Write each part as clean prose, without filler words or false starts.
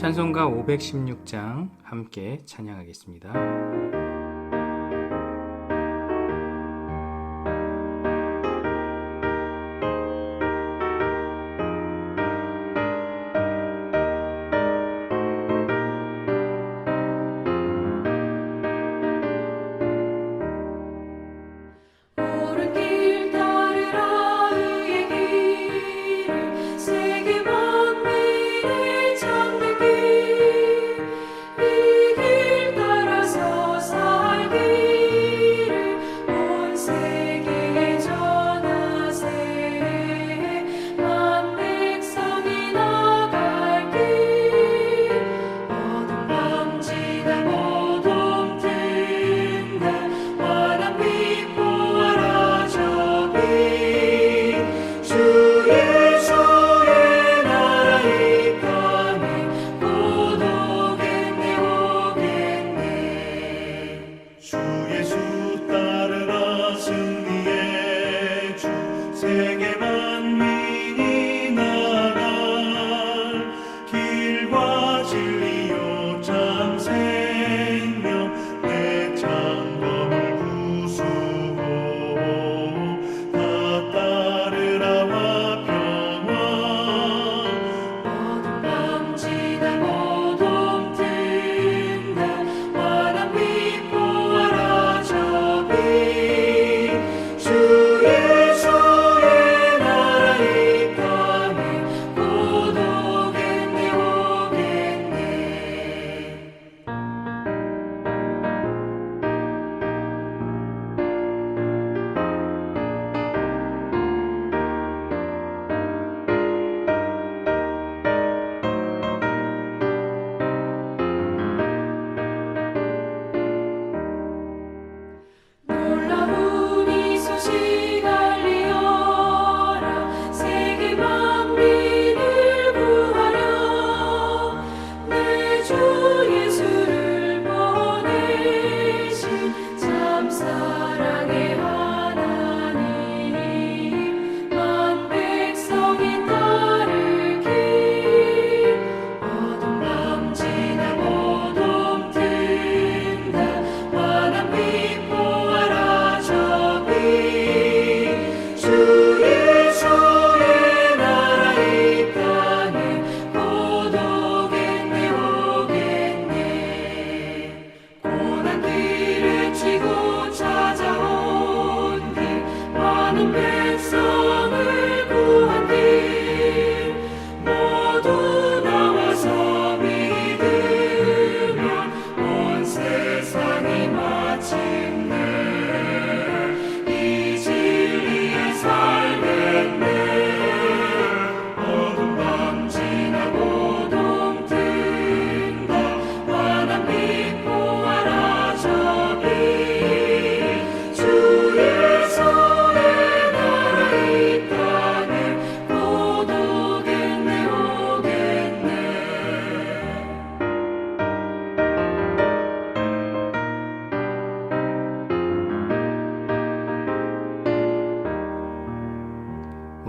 찬송가 516장 함께 찬양하겠습니다.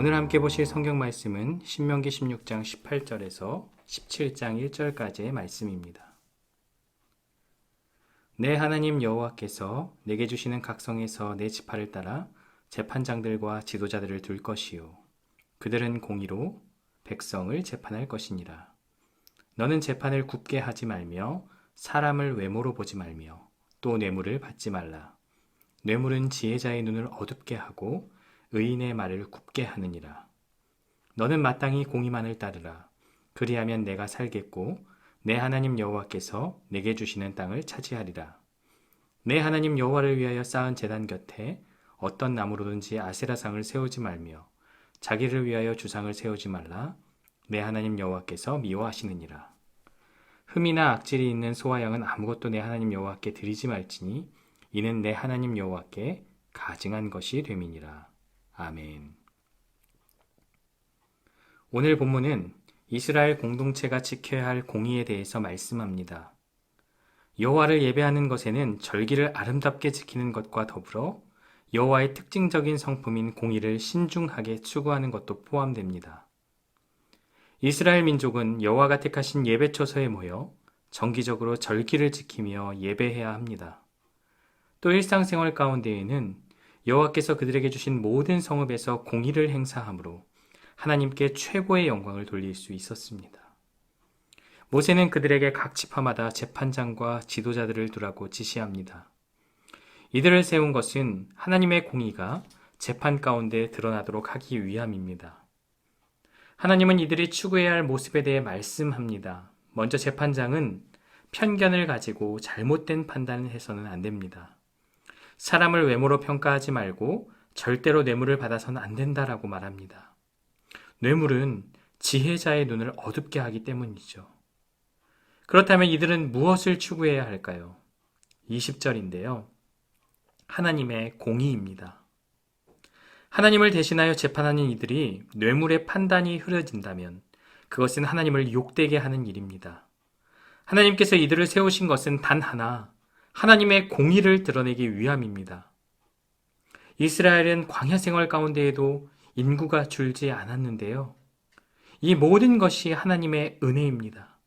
오늘 함께 보실 성경 말씀은 신명기 16장 18절에서 17장 1절까지의 말씀입니다. 내 하나님 여호와께서 내게 주시는 각성에서 내 지파를 따라 재판장들과 지도자들을 둘 것이요 그들은 공의로 백성을 재판할 것이니라. 너는 재판을 굽게 하지 말며 사람을 외모로 보지 말며 또 뇌물을 받지 말라. 뇌물은 지혜자의 눈을 어둡게 하고 의인의 말을 굽게 하느니라. 너는 마땅히 공의만을 따르라. 그리하면 내가 살겠고 내 하나님 여호와께서 내게 주시는 땅을 차지하리라. 내 하나님 여호와를 위하여 쌓은 제단 곁에 어떤 나무로든지 아세라상을 세우지 말며 자기를 위하여 주상을 세우지 말라. 내 하나님 여호와께서 미워하시느니라. 흠이나 악질이 있는 소와 양은 아무것도 내 하나님 여호와께 드리지 말지니 이는 내 하나님 여호와께 가증한 것이 됨이니라. 아멘. 오늘 본문은 이스라엘 공동체가 지켜야 할 공의에 대해서 말씀합니다. 여호와를 예배하는 것에는 절기를 아름답게 지키는 것과 더불어 여호와의 특징적인 성품인 공의를 신중하게 추구하는 것도 포함됩니다. 이스라엘 민족은 여호와가 택하신 예배 처소에 모여 정기적으로 절기를 지키며 예배해야 합니다. 또 일상생활 가운데에는 여호와께서 그들에게 주신 모든 성읍에서 공의를 행사함으로 하나님께 최고의 영광을 돌릴 수 있었습니다. 모세는 그들에게 각 지파마다 재판장과 지도자들을 두라고 지시합니다. 이들을 세운 것은 하나님의 공의가 재판 가운데 드러나도록 하기 위함입니다. 하나님은 이들이 추구해야 할 모습에 대해 말씀합니다. 먼저 재판장은 편견을 가지고 잘못된 판단을 해서는 안 됩니다. 사람을 외모로 평가하지 말고 절대로 뇌물을 받아서는 안 된다라고 말합니다. 뇌물은 지혜자의 눈을 어둡게 하기 때문이죠. 그렇다면 이들은 무엇을 추구해야 할까요? 20절인데요. 하나님의 공의입니다. 하나님을 대신하여 재판하는 이들이 뇌물의 판단이 흐려진다면 그것은 하나님을 욕되게 하는 일입니다. 하나님께서 이들을 세우신 것은 단 하나, 하나님의 공의를 드러내기 위함입니다. 이스라엘은 광야 생활 가운데에도 인구가 줄지 않았는데요. 이 모든 것이 하나님의 은혜입니다.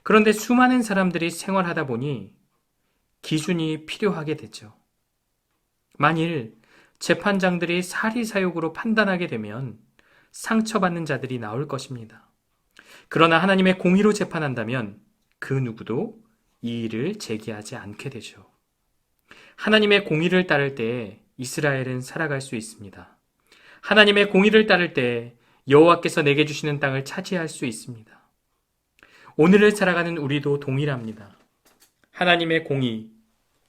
그런데 수많은 사람들이 생활하다 보니 기준이 필요하게 되죠. 만일 재판장들이 사리사욕으로 판단하게 되면 상처받는 자들이 나올 것입니다. 그러나 하나님의 공의로 재판한다면 그 누구도 이 일을 제기하지 않게 되죠. 하나님의 공의를 따를 때 이스라엘은 살아갈 수 있습니다. 하나님의 공의를 따를 때 여호와께서 내게 주시는 땅을 차지할 수 있습니다. 오늘을 살아가는 우리도 동일합니다. 하나님의 공의,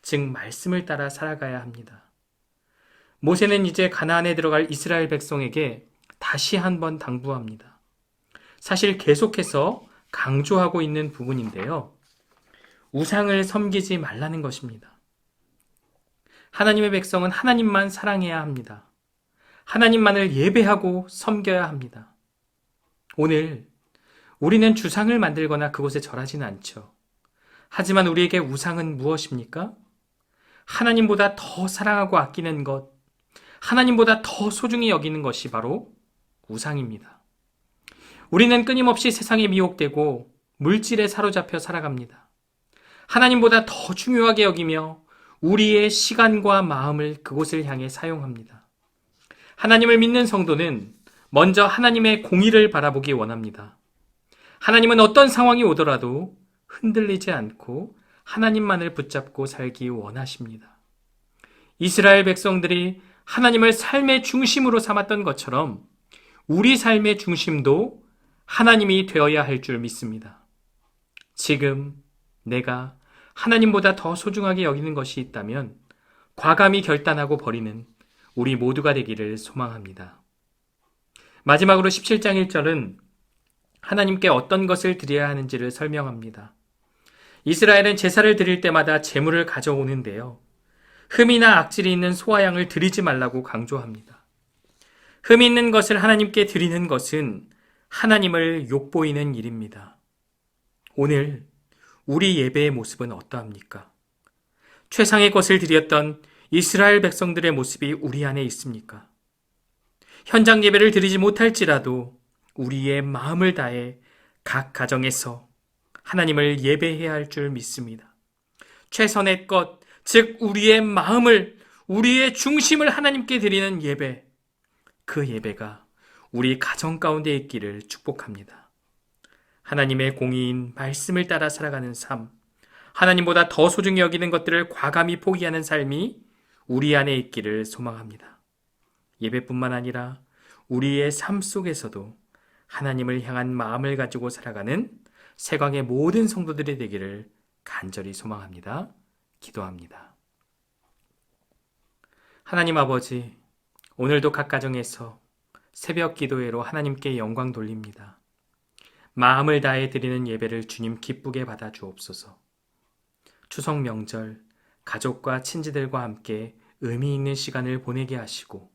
즉 말씀을 따라 살아가야 합니다. 모세는 이제 가나안에 들어갈 이스라엘 백성에게 다시 한번 당부합니다. 사실 계속해서 강조하고 있는 부분인데요. 우상을 섬기지 말라는 것입니다. 하나님의 백성은 하나님만 사랑해야 합니다. 하나님만을 예배하고 섬겨야 합니다. 오늘 우리는 주상을 만들거나 그곳에 절하지는 않죠. 하지만 우리에게 우상은 무엇입니까? 하나님보다 더 사랑하고 아끼는 것, 하나님보다 더 소중히 여기는 것이 바로 우상입니다. 우리는 끊임없이 세상에 미혹되고 물질에 사로잡혀 살아갑니다. 하나님보다 더 중요하게 여기며 우리의 시간과 마음을 그곳을 향해 사용합니다. 하나님을 믿는 성도는 먼저 하나님의 공의를 바라보기 원합니다. 하나님은 어떤 상황이 오더라도 흔들리지 않고 하나님만을 붙잡고 살기 원하십니다. 이스라엘 백성들이 하나님을 삶의 중심으로 삼았던 것처럼 우리 삶의 중심도 하나님이 되어야 할 줄 믿습니다. 지금 내가 하나님보다 더 소중하게 여기는 것이 있다면 과감히 결단하고 버리는 우리 모두가 되기를 소망합니다. 마지막으로 17장 1절은 하나님께 어떤 것을 드려야 하는지를 설명합니다. 이스라엘은 제사를 드릴 때마다 제물을 가져오는데요. 흠이나 악질이 있는 소와 양을 드리지 말라고 강조합니다. 흠 있는 것을 하나님께 드리는 것은 하나님을 욕보이는 일입니다. 오늘 우리 예배의 모습은 어떠합니까? 최상의 것을 드렸던 이스라엘 백성들의 모습이 우리 안에 있습니까? 현장 예배를 드리지 못할지라도 우리의 마음을 다해 각 가정에서 하나님을 예배해야 할 줄 믿습니다. 최선의 것, 즉 우리의 마음을, 우리의 중심을 하나님께 드리는 예배, 그 예배가 우리 가정 가운데 있기를 축복합니다. 하나님의 공의인 말씀을 따라 살아가는 삶, 하나님보다 더 소중히 여기는 것들을 과감히 포기하는 삶이 우리 안에 있기를 소망합니다. 예배뿐만 아니라 우리의 삶 속에서도 하나님을 향한 마음을 가지고 살아가는 세광의 모든 성도들이 되기를 간절히 소망합니다. 기도합니다. 하나님 아버지, 오늘도 각 가정에서 새벽 기도회로 하나님께 영광 돌립니다. 마음을 다해 드리는 예배를 주님 기쁘게 받아 주옵소서. 추석 명절, 가족과 친지들과 함께 의미 있는 시간을 보내게 하시고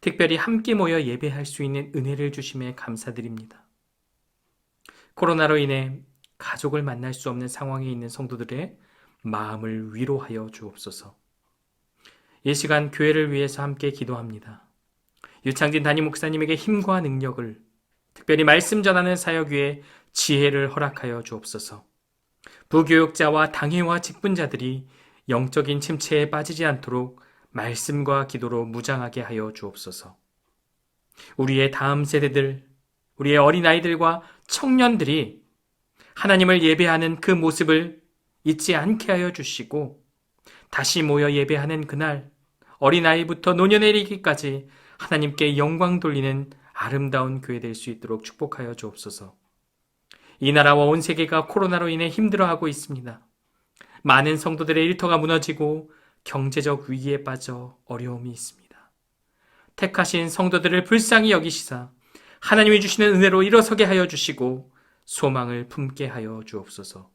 특별히 함께 모여 예배할 수 있는 은혜를 주심에 감사드립니다. 코로나로 인해 가족을 만날 수 없는 상황에 있는 성도들의 마음을 위로하여 주옵소서. 이 시간 교회를 위해서 함께 기도합니다. 유창진 담임 목사님에게 힘과 능력을, 특별히 말씀 전하는 사역 위에 지혜를 허락하여 주옵소서. 부교육자와 당회와 직분자들이 영적인 침체에 빠지지 않도록 말씀과 기도로 무장하게 하여 주옵소서. 우리의 다음 세대들, 우리의 어린아이들과 청년들이 하나님을 예배하는 그 모습을 잊지 않게 하여 주시고 다시 모여 예배하는 그날 어린아이부터 노년에 이르기까지 하나님께 영광 돌리는 아름다운 교회 될 수 있도록 축복하여 주옵소서. 이 나라와 온 세계가 코로나로 인해 힘들어하고 있습니다. 많은 성도들의 일터가 무너지고 경제적 위기에 빠져 어려움이 있습니다. 택하신 성도들을 불쌍히 여기시사 하나님이 주시는 은혜로 일어서게 하여 주시고 소망을 품게 하여 주옵소서.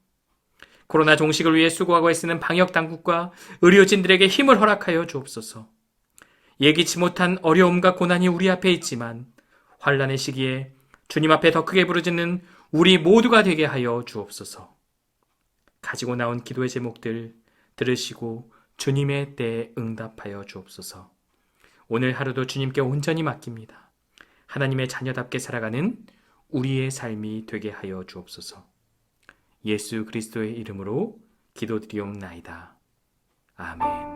코로나 종식을 위해 수고하고 애쓰는 방역당국과 의료진들에게 힘을 허락하여 주옵소서. 예기치 못한 어려움과 고난이 우리 앞에 있지만 환난의 시기에 주님 앞에 더 크게 부르짖는 우리 모두가 되게 하여 주옵소서. 가지고 나온 기도의 제목들 들으시고 주님의 때에 응답하여 주옵소서. 오늘 하루도 주님께 온전히 맡깁니다. 하나님의 자녀답게 살아가는 우리의 삶이 되게 하여 주옵소서. 예수 그리스도의 이름으로 기도드리옵나이다. 아멘.